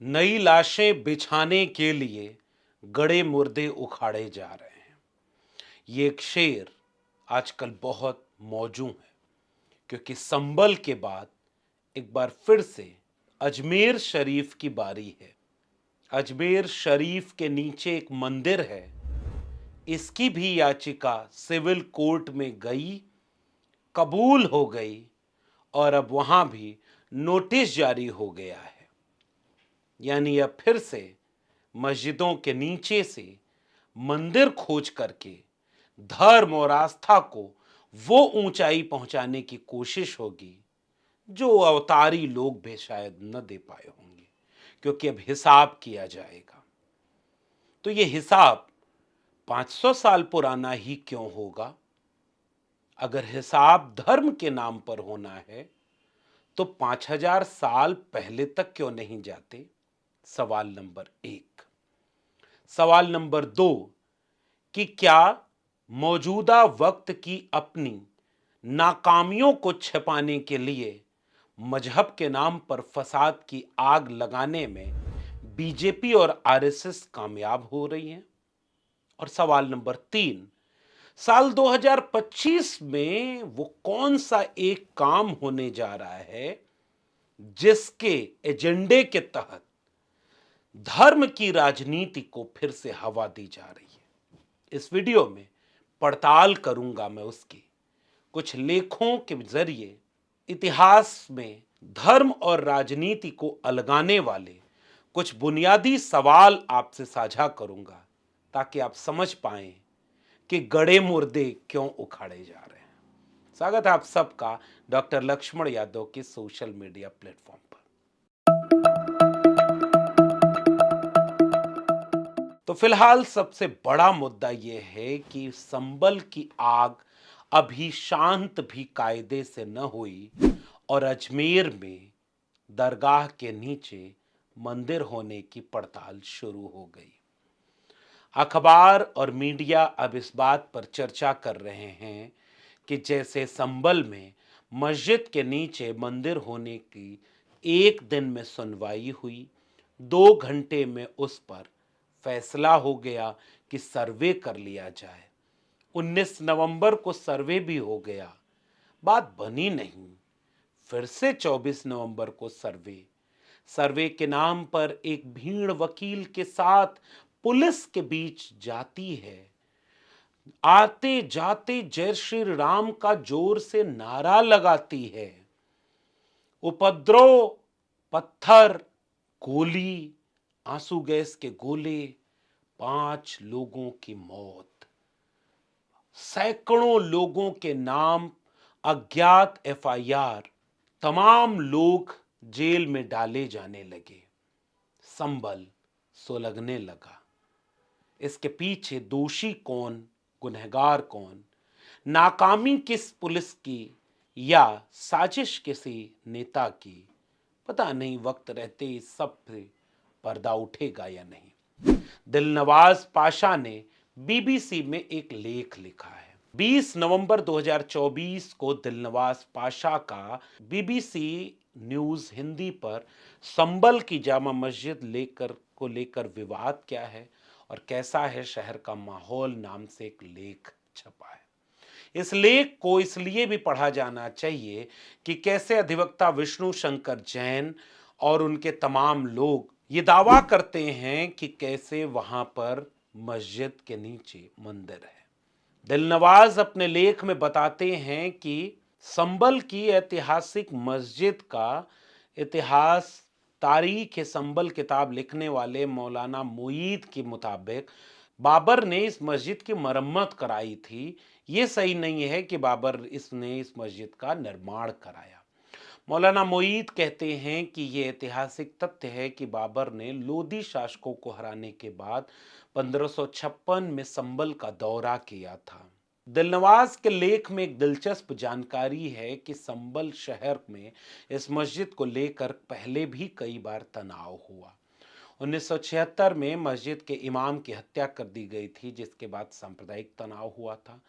नई लाशें बिछाने के लिए गड़े मुर्दे उखाड़े जा रहे हैं। ये एक शेर आजकल बहुत मौजू है क्योंकि संभल के बाद एक बार फिर से अजमेर शरीफ की बारी है। अजमेर शरीफ के नीचे एक मंदिर है। इसकी भी याचिका सिविल कोर्ट में गई, कबूल हो गई और अब वहां भी नोटिस जारी हो गया है। यानी अब फिर से मस्जिदों के नीचे से मंदिर खोज करके धर्म और आस्था को वो ऊंचाई पहुंचाने की कोशिश होगी जो अवतारी लोग भी शायद न दे पाए होंगे, क्योंकि अब हिसाब किया जाएगा। तो ये हिसाब 500 साल पुराना ही क्यों होगा? अगर हिसाब धर्म के नाम पर होना है तो 5000 साल पहले तक क्यों नहीं जाते? सवाल नंबर एक। सवाल नंबर दो कि क्या मौजूदा वक्त की अपनी नाकामियों को छिपाने के लिए मजहब के नाम पर फसाद की आग लगाने में बीजेपी और आरएसएस कामयाब हो रही हैं? और सवाल नंबर तीन, साल 2025 में वो कौन सा एक काम होने जा रहा है जिसके एजेंडे के तहत धर्म की राजनीति को फिर से हवा दी जा रही है? इस वीडियो में पड़ताल करूंगा मैं उसकी, कुछ लेखों के जरिए इतिहास में धर्म और राजनीति को अलगाने वाले कुछ बुनियादी सवाल आपसे साझा करूंगा ताकि आप समझ पाएं कि गड़े मुर्दे क्यों उखाड़े जा रहे हैं। स्वागत है आप सबका डॉक्टर लक्ष्मण यादव के सोशल मीडिया प्लेटफॉर्म पर। तो फिलहाल सबसे बड़ा मुद्दा यह है कि संभल की आग अभी शांत भी कायदे से न हुई और अजमेर में दरगाह के नीचे मंदिर होने की पड़ताल शुरू हो गई। अखबार और मीडिया अब इस बात पर चर्चा कर रहे हैं कि जैसे संभल में मस्जिद के नीचे मंदिर होने की एक दिन में सुनवाई हुई, 2 घंटे में उस पर फैसला हो गया कि सर्वे कर लिया जाए। 19 नवंबर को सर्वे भी हो गया, बात बनी नहीं। फिर से 24 नवंबर को सर्वे सर्वे के नाम पर एक भीड़ वकील के साथ पुलिस के बीच जाती है। आते जाते जय श्री राम का जोर से नारा लगाती है। उपद्रव, पत्थर, गोली, आंसू गैस के गोले, 5 लोगों की मौत, सैकड़ों लोगों के नाम, अज्ञात एफआईआर, तमाम लोग जेल में डाले जाने लगे। संभल सुलगने लगा। इसके पीछे दोषी कौन, गुनहगार कौन, नाकामी किस पुलिस की या साजिश किसी नेता की, पता नहीं। वक्त रहते ही सब पे पर्दा उठेगा या नहीं। दिलनवाज पाशा ने बीबीसी में एक लेख लिखा है। 20 नवंबर 2024 को दिलनवाज पाशा का बीबीसी न्यूज हिंदी पर संभल की जामा मस्जिद लेकर विवाद क्या है और कैसा है शहर का माहौल नाम से एक लेख छपा है। इस लेख को इसलिए भी पढ़ा जाना चाहिए कि कैसे अधिवक्ता विष्णु शंकर जैन और उनके तमाम लोग ये दावा करते हैं कि कैसे वहां पर मस्जिद के नीचे मंदिर है। दिलनवाज अपने लेख में बताते हैं कि संभल की ऐतिहासिक मस्जिद का इतिहास, तारीख ए संभल किताब लिखने वाले मौलाना मुईद के मुताबिक बाबर ने इस मस्जिद की मरम्मत कराई थी। ये सही नहीं है कि बाबर इसने इस मस्जिद का निर्माण कराया। मौलाना मुईद कहते हैं कि ये ऐतिहासिक तथ्य है कि बाबर ने लोधी शासकों को हराने के बाद 1556 में संभल का दौरा किया था। दिलनवाज के लेख में एक दिलचस्प जानकारी है कि संभल शहर में इस मस्जिद को लेकर पहले भी कई बार तनाव हुआ 1976 में मस्जिद के इमाम की हत्या कर दी गई थी, जिसके बाद सांप्रदायिक तनाव हुआ था।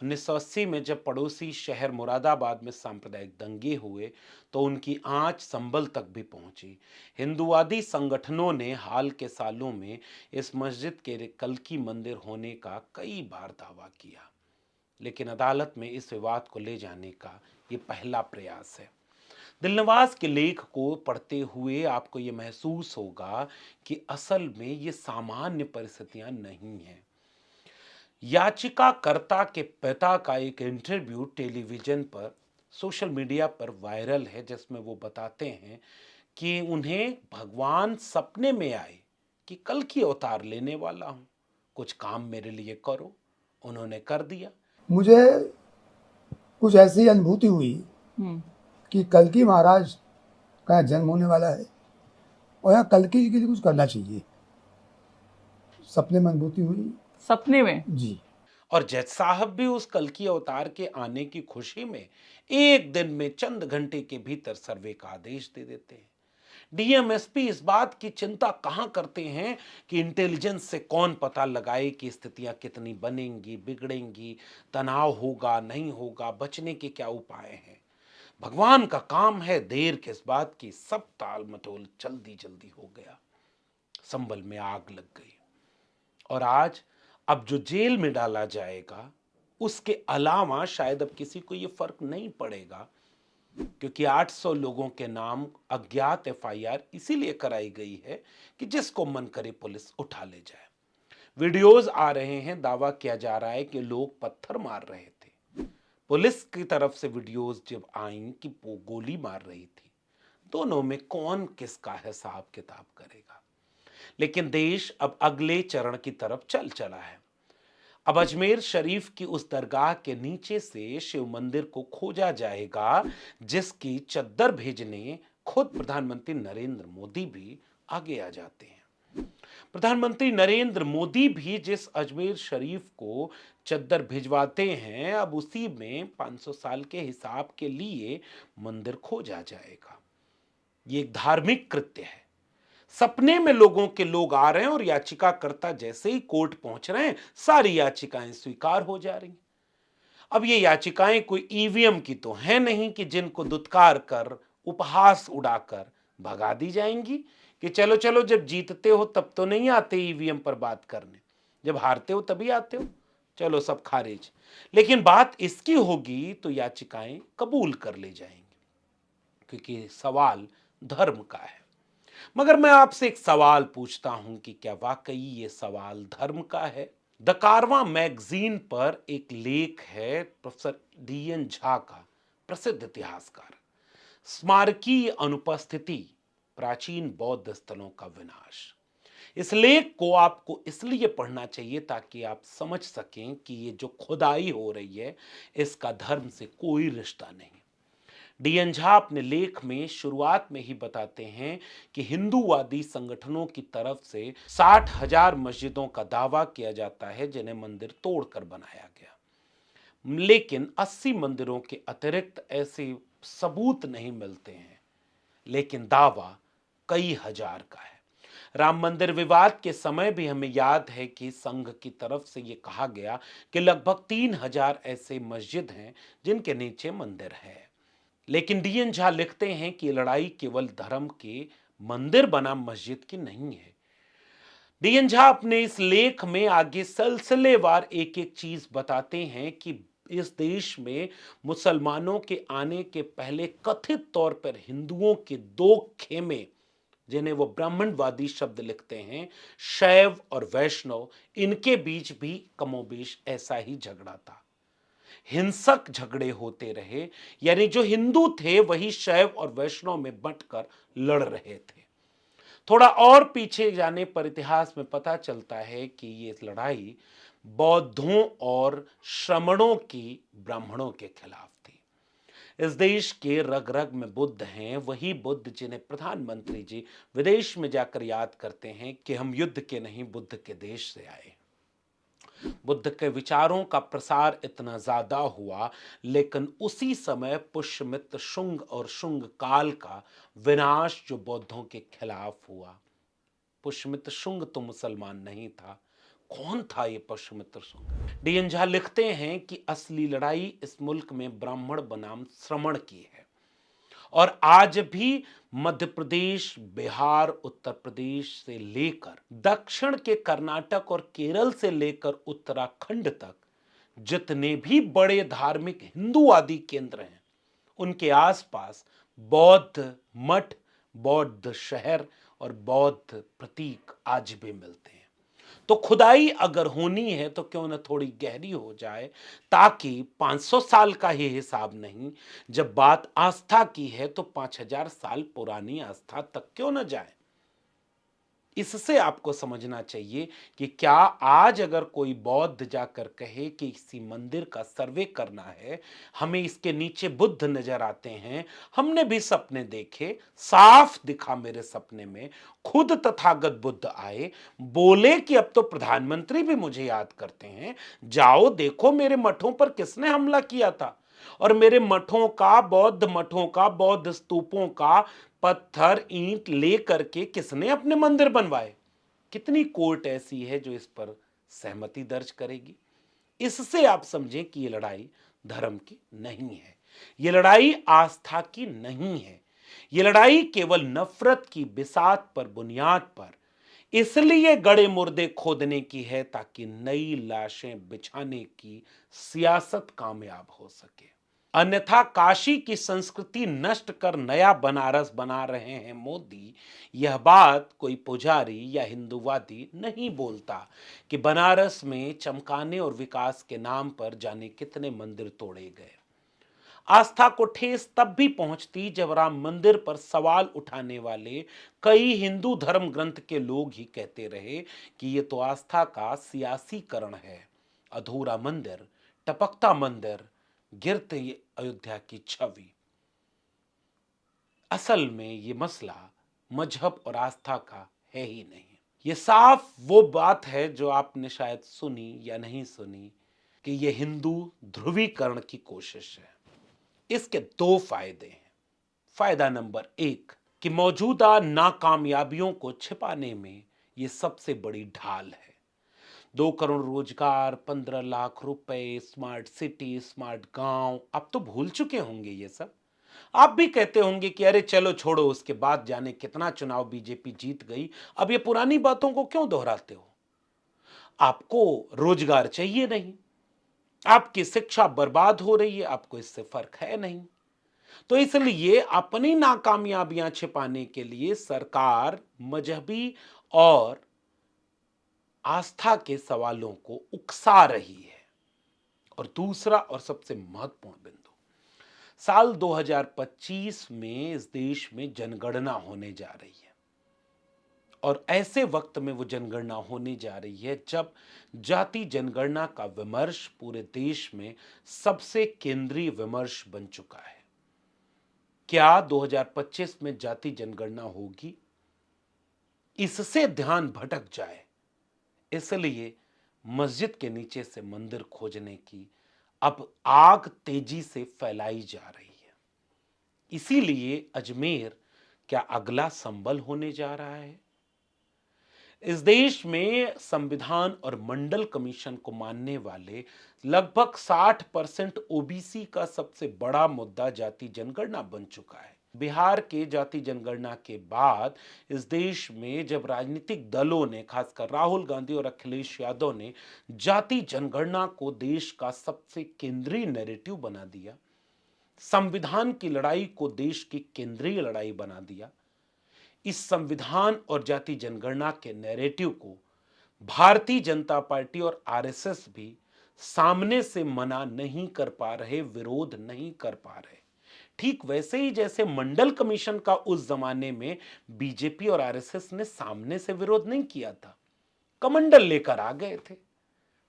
1980 में जब पड़ोसी शहर मुरादाबाद में सांप्रदायिक दंगे हुए तो उनकी आंच संभल तक भी पहुंची। हिंदूवादी संगठनों ने हाल के सालों में इस मस्जिद के कल्कि मंदिर होने का कई बार दावा किया, लेकिन अदालत में इस विवाद को ले जाने का ये पहला प्रयास है। दिलनवाज के लेख को पढ़ते हुए आपको ये महसूस होगा कि असल में ये सामान्य परिस्थितियां नहीं हैं। याचिकाकर्ता के पिता का एक इंटरव्यू टेलीविजन पर, सोशल मीडिया पर वायरल है, जिसमें वो बताते हैं कि उन्हें भगवान सपने में आए कि कल की अवतार लेने वाला हूं, कुछ काम मेरे लिए करो। उन्होंने कर दिया। मुझे कुछ ऐसी अनुभूति हुई कि कल्कि महाराज का यहाँ जन्म होने वाला है और यहाँ कल्कि जी के लिए कुछ करना चाहिए। सपने में अनुभूति हुई। सपने में? जी। और जज साहब भी उस कल्कि अवतार के आने की खुशी में एक दिन में चंद घंटे के भीतर सर्वे का आदेश दे देते हैं। डीएमएसपी इस बात की चिंता कहां करते हैं कि इंटेलिजेंस से कौन पता लगाए कि स्थितियां कितनी बनेंगी, बिगड़ेंगी, तनाव होगा, नहीं होगा, बचने के क्या उपाय हैं। भगवान का काम है, देर किस बात की। सब ताल मटोल जल्दी जल्दी हो गया, संभल में आग लग गई। और आज अब जो जेल में डाला जाएगा उसके अलावा शायद अब किसी को यह फर्क नहीं पड़ेगा, क्योंकि 800 लोगों के नाम अज्ञात एफआईआर इसीलिए कराई गई है कि जिसको मन करे पुलिस उठा ले जाए। वीडियोस आ रहे हैं, दावा किया जा रहा है कि लोग पत्थर मार रहे थे। पुलिस की तरफ से वीडियोस जब आई कि वो गोली मार रही थी, दोनों में कौन किसका हिसाब किताब करेगा। लेकिन देश अब अगले चरण की तरफ चल चला है। अब अजमेर शरीफ की उस दरगाह के नीचे से शिव मंदिर को खोजा जाएगा, जिसकी चद्दर भेजने खुद प्रधानमंत्री नरेंद्र मोदी भी आगे आ जाते हैं। प्रधानमंत्री नरेंद्र मोदी भी जिस अजमेर शरीफ को चद्दर भिजवाते हैं, अब उसी में 500 साल के हिसाब के लिए मंदिर खोजा जाएगा। ये एक धार्मिक कृत्य है। सपने में लोग आ रहे हैं और याचिकाकर्ता जैसे ही कोर्ट पहुंच रहे हैं, सारी याचिकाएं स्वीकार हो जा रही हैं। अब ये याचिकाएं कोई ईवीएम की तो है नहीं कि जिनको दुत्कार कर, उपहास उड़ाकर भगा दी जाएंगी कि चलो चलो, जब जीतते हो तब तो नहीं आते ईवीएम पर बात करने, जब हारते हो तभी आते हो, चलो सब खारिज। लेकिन बात इसकी होगी तो याचिकाएं कबूल कर ले जाएंगी, क्योंकि सवाल धर्म का है। मगर मैं आपसे एक सवाल पूछता हूं कि क्या वाकई ये सवाल धर्म का है? द कारवां मैगजीन पर एक लेख है प्रोफेसर डीएन झा का, प्रसिद्ध इतिहासकार, स्मारकीय अनुपस्थिति, प्राचीन बौद्ध स्थलों का विनाश। इस लेख को आपको इसलिए पढ़ना चाहिए ताकि आप समझ सकें कि ये जो खुदाई हो रही है इसका धर्म से कोई रिश्ता नहीं। डीएन झा अपने लेख में शुरुआत में ही बताते हैं कि हिंदूवादी संगठनों की तरफ से 60,000 मस्जिदों का दावा किया जाता है जिन्हें मंदिर तोड़कर बनाया गया, लेकिन 80 मंदिरों के अतिरिक्त ऐसे सबूत नहीं मिलते हैं, लेकिन दावा कई हजार का है। राम मंदिर विवाद के समय भी हमें याद है कि संघ की तरफ से यह कहा गया कि लगभग 3,000 ऐसे मस्जिद हैं जिनके नीचे मंदिर है। लेकिन डीएन झा लिखते हैं कि लड़ाई केवल धर्म के मंदिर बनाम मस्जिद की नहीं है। डीएन झा अपने इस लेख में आगे सिलसिलेवार एक एक चीज बताते हैं कि इस देश में मुसलमानों के आने के पहले कथित तौर पर हिंदुओं के दो खेमे, जिन्हें वो ब्राह्मणवादी शब्द लिखते हैं, शैव और वैष्णव, इनके बीच भी कमोबेश ऐसा ही झगड़ा था। हिंसक झगड़े होते रहे, यानी जो हिंदू थे वही शैव और वैष्णव में बंटकर लड़ रहे थे। थोड़ा और पीछे जाने पर इतिहास में पता चलता है कि ये लड़ाई बौद्धों और श्रमणों की ब्राह्मणों के खिलाफ थी। इस देश के रग रग में बुद्ध हैं, वही बुद्ध जिन्हें प्रधानमंत्री जी विदेश में जाकर याद करते हैं कि हम युद्ध के नहीं बुद्ध के देश से आए। बुद्ध के विचारों का प्रसार इतना ज्यादा हुआ, लेकिन उसी समय पुष्यमित्र शुंग और शुंग काल का विनाश जो बौद्धों के खिलाफ हुआ, पुष्यमित्र शुंग तो मुसलमान नहीं था। कौन था ये पुष्यमित्र शुंग? डीएन झा लिखते हैं कि असली लड़ाई इस मुल्क में ब्राह्मण बनाम श्रमण की है और आज भी मध्य प्रदेश, बिहार, उत्तर प्रदेश से लेकर दक्षिण के कर्नाटक और केरल से लेकर उत्तराखंड तक जितने भी बड़े धार्मिक हिंदूवादी केंद्र हैं, उनके आसपास बौद्ध मठ, बौद्ध शहर और बौद्ध प्रतीक आज भी मिलते हैं। तो खुदाई अगर होनी है तो क्यों न थोड़ी गहरी हो जाए, ताकि 500 साल का ही हिसाब नहीं, जब बात आस्था की है तो 5000 साल पुरानी आस्था तक क्यों न जाए। इससे आपको समझना चाहिए कि क्या आज अगर कोई बौद्ध जाकर कहे कि किसी मंदिर का सर्वे करना है, हमें इसके नीचे बुद्ध नजर आते हैं, हमने भी सपने देखे, साफ दिखा मेरे सपने में, खुद तथागत बुद्ध आए, बोले कि अब तो प्रधानमंत्री भी मुझे याद करते हैं, जाओ देखो मेरे मठों पर किसने हमला किया था और मेरे मठों का, बौद्ध मठों का, बौद्ध स्तूपों का पत्थर ईंट ले करके किसने अपने मंदिर बनवाए। कितनी कोर्ट ऐसी है जो इस पर सहमति दर्ज करेगी। इससे आप समझें कि ये लड़ाई धर्म की नहीं है, ये लड़ाई आस्था की नहीं है, ये लड़ाई केवल नफरत की बिसात पर, बुनियाद पर इसलिए गड़े मुर्दे खोदने की है ताकि नई लाशें बिछाने की सियासत कामयाब हो सके। अन्यथा काशी की संस्कृति नष्ट कर नया बनारस बना रहे हैं मोदी, यह बात कोई पुजारी या हिंदूवादी नहीं बोलता कि बनारस में चमकाने और विकास के नाम पर जाने कितने मंदिर तोड़े गए। आस्था को ठेस तब भी पहुंचती जब राम मंदिर पर सवाल उठाने वाले कई हिंदू धर्म ग्रंथ के लोग ही कहते रहे कि यह तो आस्था का सियासीकरण है। अधूरा मंदिर, टपकता मंदिर, गिरते अयोध्या की छवि। असल में ये मसला मजहब और आस्था का है ही नहीं। ये साफ वो बात है जो आपने शायद सुनी या नहीं सुनी कि ये हिंदू ध्रुवीकरण की कोशिश है। इसके दो फायदे हैं। फायदा नंबर 1 कि मौजूदा नाकामयाबियों को छिपाने में यह सबसे बड़ी ढाल है। 2 करोड़ रोजगार, 15 लाख रुपए, स्मार्ट सिटी, स्मार्ट गांव, अब तो भूल चुके होंगे ये सब। आप भी कहते होंगे कि अरे चलो छोड़ो, उसके बाद जाने कितना चुनाव बीजेपी जीत गई, अब ये पुरानी बातों को क्यों दोहराते हो। आपको रोजगार चाहिए नहीं, आपकी शिक्षा बर्बाद हो रही है, आपको इससे फर्क है नहीं, तो इसलिए अपनी नाकामयाबियां छिपाने के लिए सरकार मजहबी और आस्था के सवालों को उकसा रही है। और दूसरा और सबसे महत्वपूर्ण बिंदु, साल 2025 में इस देश में जनगणना होने जा रही है और ऐसे वक्त में वो जनगणना होने जा रही है जब जाति जनगणना का विमर्श पूरे देश में सबसे केंद्रीय विमर्श बन चुका है। क्या 2025 में जाति जनगणना होगी? इससे ध्यान भटक जाए, इसलिए मस्जिद के नीचे से मंदिर खोजने की अब आग तेजी से फैलाई जा रही है। इसीलिए अजमेर क्या अगला संबल होने जा रहा है? इस देश में संविधान और मंडल कमीशन को मानने वाले लगभग 60% ओबीसी का सबसे बड़ा मुद्दा जाति जनगणना बन चुका है। बिहार के जाति जनगणना के बाद इस देश में जब राजनीतिक दलों ने, खासकर राहुल गांधी और अखिलेश यादव ने, जाति जनगणना को देश का सबसे केंद्रीय नैरेटिव बना दिया, संविधान की लड़ाई को देश की केंद्रीय लड़ाई बना दिया, इस संविधान और जाति जनगणना के नैरेटिव को भारतीय जनता पार्टी और आरएसएस भी सामने से मना नहीं कर पा रहे, विरोध नहीं कर पा रहे। ठीक वैसे ही जैसे मंडल कमीशन का उस जमाने में बीजेपी और आरएसएस ने सामने से विरोध नहीं किया था, कमंडल लेकर आ गए थे,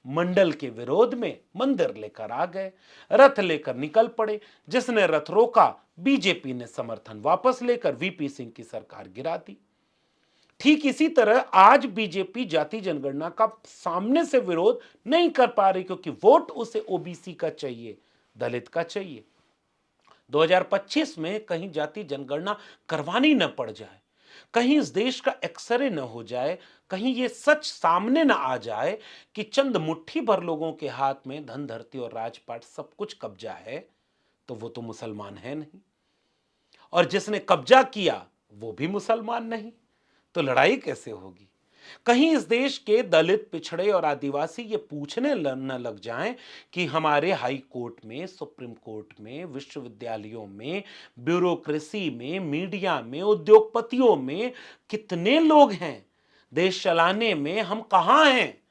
मंडल के विरोध में मंदिर लेकर आ गए, रथ लेकर निकल पड़े, जिसने रथ रोका बीजेपी ने समर्थन वापस लेकर वीपी सिंह की सरकार गिरा दी। ठीक इसी तरह आज बीजेपी जाति जनगणना का सामने से विरोध नहीं कर पा रही, क्योंकि वोट उसे ओबीसी का चाहिए, दलित का चाहिए। 2025 में कहीं जाति जनगणना करवानी न पड़ जाए, कहीं इस देश का एक्सरे न हो जाए, कहीं ये सच सामने न आ जाए कि चंद मुट्ठी भर लोगों के हाथ में धन, धरती और राजपाट सब कुछ कब्जा है, तो वो तो मुसलमान है नहीं, और जिसने कब्जा किया वो भी मुसलमान नहीं, तो लड़ाई कैसे होगी? कहीं इस देश के दलित, पिछड़े और आदिवासी ये पूछने न लग जाएं कि हमारे हाई कोर्ट में, सुप्रीम कोर्ट में, विश्वविद्यालयों में, ब्यूरोक्रेसी में, मीडिया में, उद्योगपतियों में कितने लोग हैं, देश चलाने में हम कहां हैं?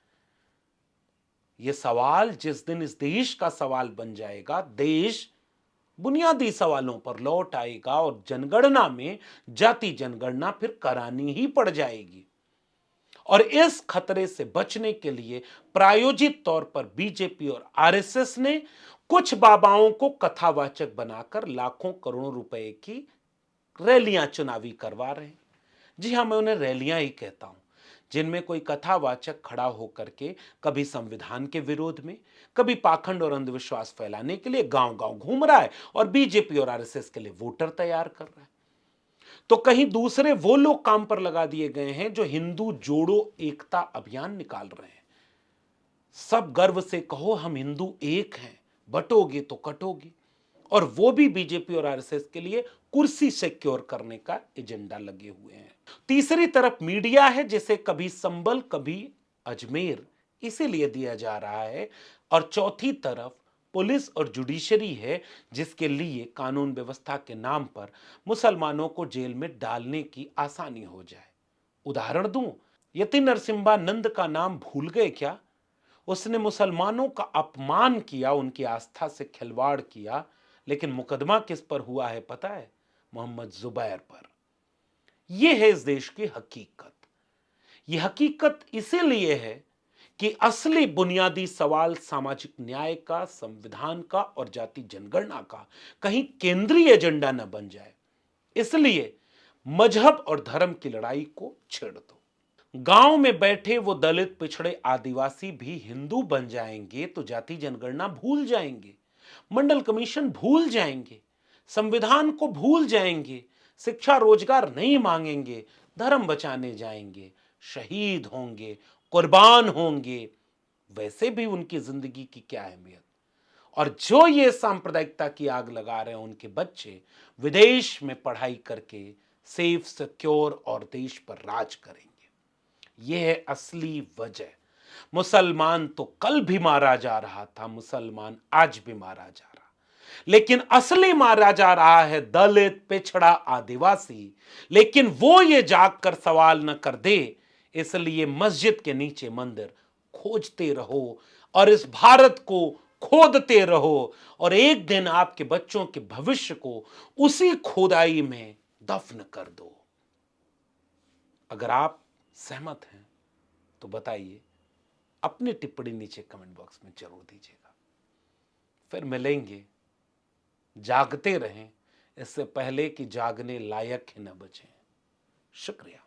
यह सवाल जिस दिन इस देश का सवाल बन जाएगा, देश बुनियादी सवालों पर लौट आएगा और जनगणना में जाति जनगणना फिर करानी ही पड़ जाएगी। और इस खतरे से बचने के लिए प्रायोजित तौर पर बीजेपी और आरएसएस ने कुछ बाबाओं को कथावाचक बनाकर लाखों करोड़ों रुपए की रैलियां चुनावी करवा रहे हैं। जी हां, मैं उन्हें रैलियां ही कहता हूं, जिनमें कोई कथावाचक खड़ा होकर के कभी संविधान के विरोध में, कभी पाखंड और अंधविश्वास फैलाने के लिए गांव गांव घूम रहा है और बीजेपी और आरएसएस के लिए वोटर तैयार कर रहा है। तो कहीं दूसरे वो लोग काम पर लगा दिए गए हैं जो हिंदू जोड़ो एकता अभियान निकाल रहे हैं। सब गर्व से कहो हम हिंदू एक हैं, बटोगे तो कटोगे, और वो भी बीजेपी और आरएसएस के लिए कुर्सी सिक्योर करने का एजेंडा लगे हुए हैं। तीसरी तरफ मीडिया है, जिसे कभी संबल कभी अजमेर इसीलिए दिया जा रहा है, और चौथी तरफ पुलिस और जुडिशरी है, जिसके लिए कानून व्यवस्था के नाम पर मुसलमानों को जेल में डालने की आसानी हो जाए। उदाहरण दूं, यति नरसिम्हानंद का नाम भूल गए क्या? उसने मुसलमानों का अपमान किया, उनकी आस्था से खिलवाड़ किया, लेकिन मुकदमा किस पर हुआ है पता है? मोहम्मद जुबैर पर। यह है इस देश की हकीकत। यह हकीकत इसीलिए है कि असली बुनियादी सवाल सामाजिक न्याय का, संविधान का और जाति जनगणना का कहीं केंद्रीय एजेंडा न बन जाए। इसलिए मजहब और धर्म की लड़ाई को छेड़ दो। गांव में बैठे वो दलित, पिछड़े, आदिवासी भी हिंदू बन जाएंगे तो जाति जनगणना भूल जाएंगे, मंडल कमीशन भूल जाएंगे, संविधान को भूल जाएंगे, शिक्षा रोजगार नहीं मांगेंगे, धर्म बचाने जाएंगे, शहीद होंगे, कुर्बान होंगे। वैसे भी उनकी जिंदगी की क्या अहमियत? और जो ये सांप्रदायिकता की आग लगा रहे हैं, उनके बच्चे विदेश में पढ़ाई करके सेफ, सिक्योर और देश पर राज करेंगे। यह है असली वजह। मुसलमान तो कल भी मारा जा रहा था, मुसलमान आज भी मारा जा रहा, लेकिन असली मारा जा रहा है दलित, पिछड़ा, आदिवासी। लेकिन वो ये जाग कर सवाल न कर दे, इसलिए मस्जिद के नीचे मंदिर खोजते रहो और इस भारत को खोदते रहो, और एक दिन आपके बच्चों के भविष्य को उसी खोदाई में दफन कर दो। अगर आप सहमत हैं तो बताइए, अपनी टिप्पणी नीचे कमेंट बॉक्स में जरूर दीजिएगा। फिर मिलेंगे। जागते रहें, इससे पहले कि जागने लायक ही न बचें। शुक्रिया।